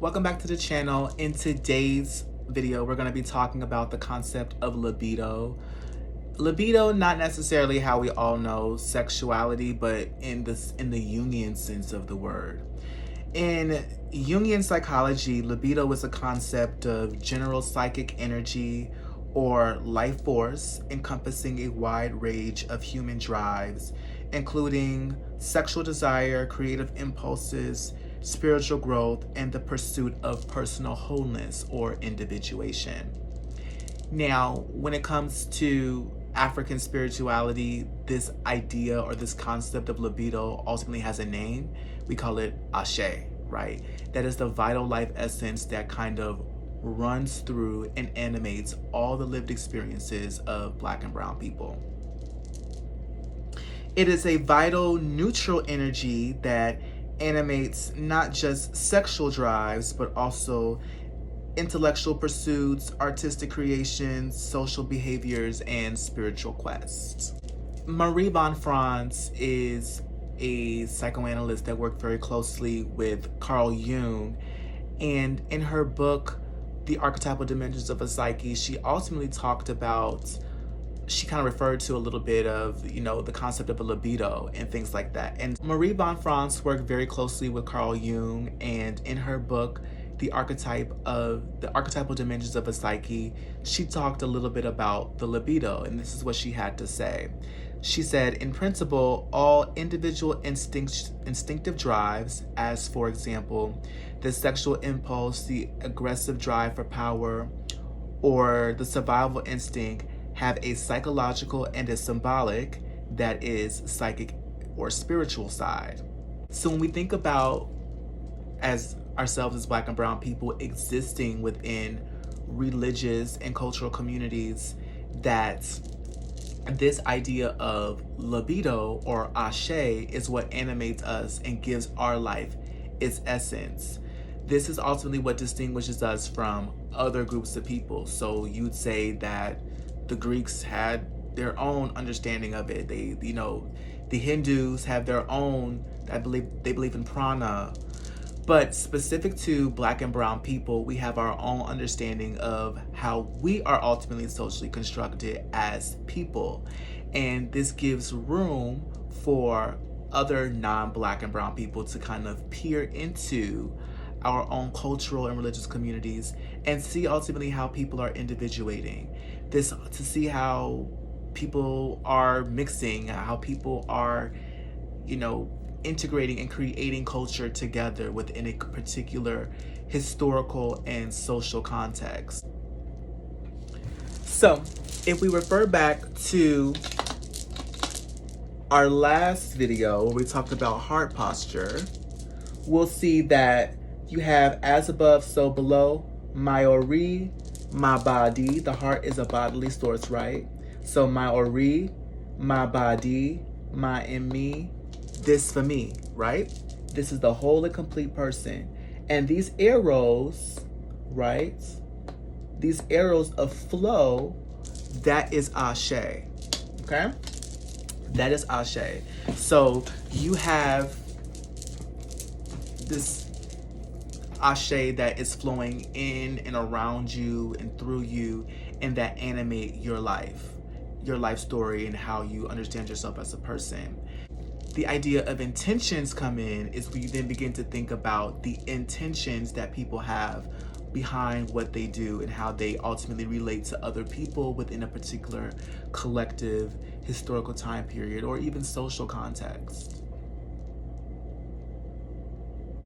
Welcome back to the channel. In today's video, we're going to be talking about the concept of libido. Libido, not necessarily how we all know sexuality, but in the Jungian sense of the word. In Jungian psychology, libido is a concept of general psychic energy or life force encompassing a wide range of human drives, including sexual desire, creative impulses, spiritual growth, and the pursuit of personal wholeness or individuation. Now, when it comes to African spirituality, this idea or this concept of libido ultimately has a name. We call it Ashe, right? That is the vital life essence that kind of runs through and animates all the lived experiences of Black and brown people. It is a vital neutral energy that animates not just sexual drives, but also intellectual pursuits, artistic creations, social behaviors, and spiritual quests. Marie von Franz is a psychoanalyst that worked very closely with Carl Jung, and in her book, The Archetypal Dimensions of a Psyche, she ultimately talked about, she kind of referred to a little bit of, the concept of a libido and things like that. And Marie von Franz worked very closely with Carl Jung, and in her book, The Archetypal Dimensions of a Psyche, she talked a little bit about the libido, and this is what she had to say. She said, in principle, all individual instinctive drives, as for example, the sexual impulse, the aggressive drive for power, or the survival instinct, have a psychological and a symbolic, that is psychic or spiritual side. So when we think about ourselves as Black and brown people existing within religious and cultural communities, that this idea of libido or Ashe is what animates us and gives our life its essence. This is ultimately what distinguishes us from other groups of people. So you'd say that the Greeks had their own understanding of it. The Hindus have their own, they believe in prana. But specific to Black and brown people, we have our own understanding of how we are ultimately socially constructed as people. And this gives room for other non-Black and brown people to kind of peer into our own cultural and religious communities and see ultimately how people are individuating. To see how people are mixing, how people are, integrating and creating culture together within a particular historical and social context. So, if we refer back to our last video where we talked about heart posture, we'll see that you have as above, so below, my ori, my body. The heart is a bodily source, right? So my ori, my body, my in me, this for me, right? This is the whole and complete person. And these arrows, right? These arrows of flow, that is Ashe, okay? That is Ashe. So you have this Ashe that is flowing in and around you and through you, and that animate your life story, and how you understand yourself as a person. The idea of intentions come in is where you then begin to think about the intentions that people have behind what they do and how they ultimately relate to other people within a particular collective historical time period or even social context.